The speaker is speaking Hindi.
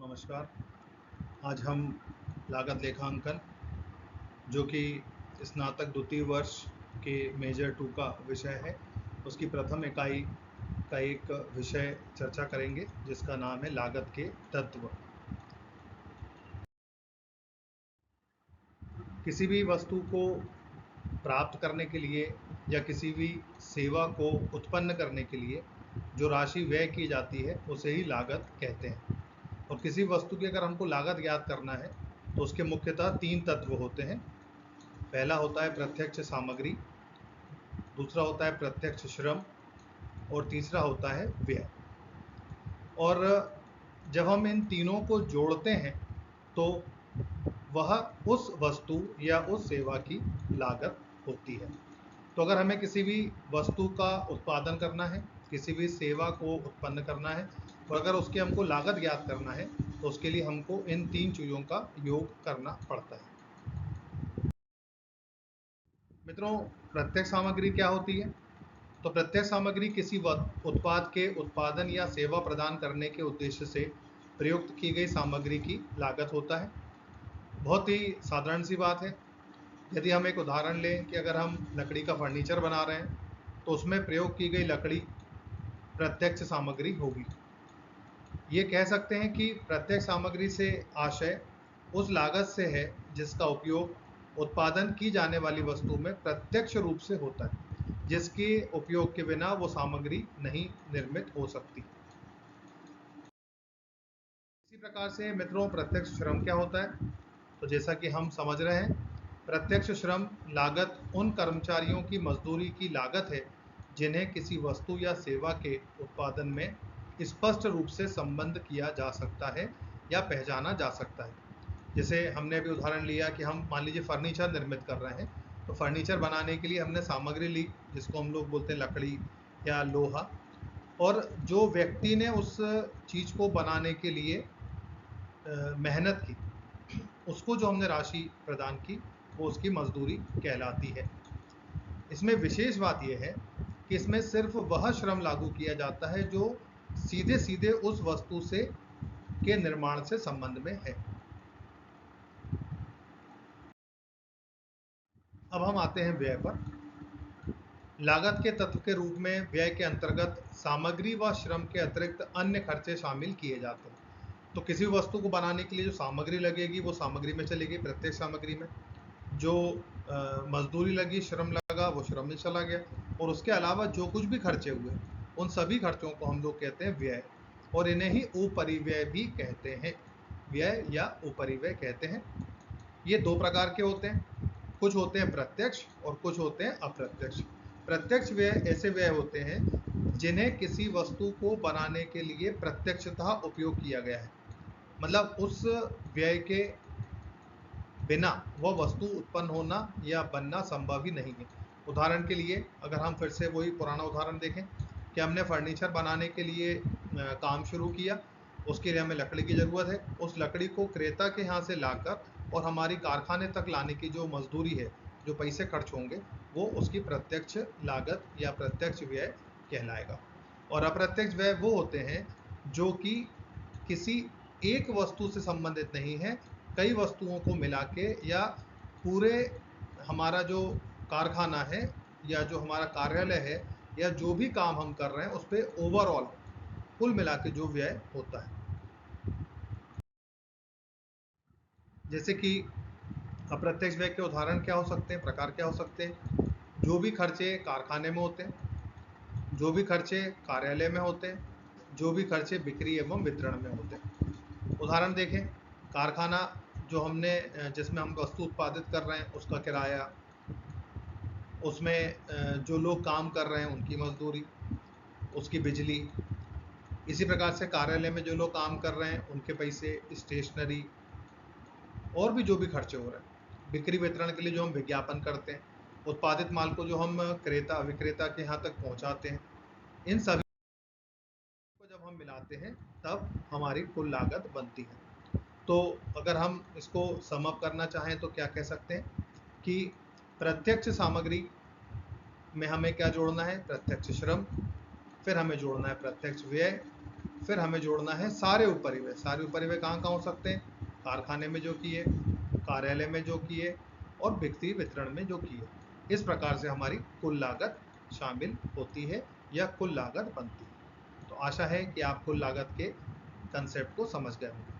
नमस्कार। आज हम लागत लेखांकन जो कि स्नातक द्वितीय वर्ष के मेजर 2 का विषय है, उसकी प्रथम इकाई का एक विषय चर्चा करेंगे जिसका नाम है लागत के तत्व। किसी भी वस्तु को प्राप्त करने के लिए या किसी भी सेवा को उत्पन्न करने के लिए जो राशि व्यय की जाती है उसे ही लागत कहते हैं। और किसी वस्तु की अगर हमको लागत ज्ञात करना है तो उसके मुख्यतः 3 तत्व होते हैं। पहला होता है प्रत्यक्ष सामग्री, दूसरा होता है प्रत्यक्ष श्रम और तीसरा होता है व्यय। और जब हम इन तीनों को जोड़ते हैं तो वह उस वस्तु या उस सेवा की लागत होती है। तो अगर हमें किसी भी वस्तु का उत्पादन करना है, किसी भी सेवा को उत्पन्न करना है और अगर उसकी हमको लागत ज्ञात करना है तो उसके लिए हमको इन 3 चीज़ों का योग करना पड़ता है। मित्रों, प्रत्यक्ष सामग्री क्या होती है? तो प्रत्यक्ष सामग्री किसी उत्पाद के उत्पादन या सेवा प्रदान करने के उद्देश्य से प्रयुक्त की गई सामग्री की लागत होता है। बहुत ही साधारण सी बात है। यदि हम एक उदाहरण लें कि अगर हम लकड़ी का फर्नीचर बना रहे हैं तो उसमें प्रयोग की गई लकड़ी प्रत्यक्ष सामग्री होगी। ये कह सकते हैं कि प्रत्यक्ष सामग्री से आशय उस लागत से है जिसका उपयोग उत्पादन की जाने वाली वस्तु में प्रत्यक्ष रूप से होता है, जिसके उपयोग के बिना वो सामग्री नहीं निर्मित हो सकती। इसी प्रकार से मित्रों, प्रत्यक्ष श्रम क्या होता है? तो जैसा कि हम समझ रहे हैं, प्रत्यक्ष श्रम लागत उन कर्मचारियों की मजदूरी की लागत है जिन्हें किसी वस्तु या सेवा के उत्पादन में स्पष्ट रूप से संबंध किया जा सकता है या पहचाना जा सकता है। जैसे हमने अभी उदाहरण लिया कि हम मान लीजिए फर्नीचर निर्मित कर रहे हैं, तो फर्नीचर बनाने के लिए हमने सामग्री ली जिसको हम लोग बोलते हैं लकड़ी या लोहा, और जो व्यक्ति ने उस चीज़ को बनाने के लिए मेहनत की, उसको जो हमने राशि प्रदान की वो उसकी मजदूरी कहलाती है। इसमें विशेष बात यह है कि इसमें सिर्फ वह श्रम लागू किया जाता है जो सीधे सीधे उस वस्तु से के निर्माण से संबंध में है। अब हम आते हैं व्यय पर। लागत के तत्व के रूप में व्यय के अंतर्गत सामग्री व श्रम के अतिरिक्त अन्य खर्चे शामिल किए जाते हैं। तो किसी वस्तु को बनाने के लिए जो सामग्री लगेगी वो सामग्री में चली गई, प्रत्यक्ष सामग्री में। जो मजदूरी लगी, श्रम लगा, वो श्रम में चला गया। और उसके अलावा जो कुछ भी खर्चे हुए उन सभी खर्चों को हम लोग कहते हैं व्यय, और इन्हें ही उपरिव्यय भी कहते हैं। व्यय या उपरिव्यय कहते हैं। ये 2 प्रकार के होते हैं, कुछ होते हैं प्रत्यक्ष और कुछ होते हैं अप्रत्यक्ष। प्रत्यक्ष व्यय ऐसे व्यय होते हैं जिन्हें किसी वस्तु को बनाने के लिए प्रत्यक्षतः उपयोग किया गया है, मतलब उस व्यय के बिना वह वस्तु उत्पन्न होना या बनना संभव ही नहीं है। उदाहरण के लिए अगर हम फिर से वही पुराना उदाहरण देखें कि हमने फर्नीचर बनाने के लिए काम शुरू किया, उसके लिए हमें लकड़ी की ज़रूरत है। उस लकड़ी को क्रेता के यहाँ से लाकर और हमारी कारखाने तक लाने की जो मजदूरी है, जो पैसे खर्च होंगे, वो उसकी प्रत्यक्ष लागत या प्रत्यक्ष व्यय कहलाएगा। और अप्रत्यक्ष व्यय वो होते हैं जो कि किसी एक वस्तु से संबंधित नहीं है, कई वस्तुओं को मिला के या पूरे हमारा जो कारखाना है या जो हमारा कार्यालय है या जो भी काम हम कर रहे हैं उस पर ओवरऑल कुल मिला के जो व्यय होता है। जैसे कि अप्रत्यक्ष व्यय के उदाहरण क्या हो सकते हैं, प्रकार क्या हो सकते हैं? जो भी खर्चे कारखाने में होते हैं, जो भी खर्चे कार्यालय में होते हैं, जो भी खर्चे बिक्री एवं वितरण में होते हैं। उदाहरण देखें, कारखाना जो हमने जिसमें हम वस्तु उत्पादित कर रहे हैं उसका किराया, उसमें जो लोग काम कर रहे हैं उनकी मजदूरी, उसकी बिजली। इसी प्रकार से कार्यालय में जो लोग काम कर रहे हैं उनके पैसे, स्टेशनरी और भी जो भी खर्चे हो रहे हैं। बिक्री वितरण के लिए जो हम विज्ञापन करते हैं, उत्पादित माल को जो हम क्रेता विक्रेता के यहाँ तक पहुँचाते हैं, इन सभी को जब हम मिलाते हैं तब हमारी कुल लागत बनती है। तो अगर हम इसको सम अप करना चाहें तो क्या कह सकते हैं कि प्रत्यक्ष सामग्री में हमें क्या जोड़ना है? प्रत्यक्ष श्रम, फिर हमें जोड़ना है प्रत्यक्ष व्यय, फिर हमें जोड़ना है सारे उपरिव्यय। सारे उपरिव्यय कहाँ कहाँ हो सकते हैं? कारखाने में जो किए, कार्यालय में जो किए और बिक्री वितरण में जो किए। इस प्रकार से हमारी कुल लागत शामिल होती है या कुल लागत बनती है। तो आशा है कि आप कुल लागत के कंसेप्ट को समझ गए होंगे।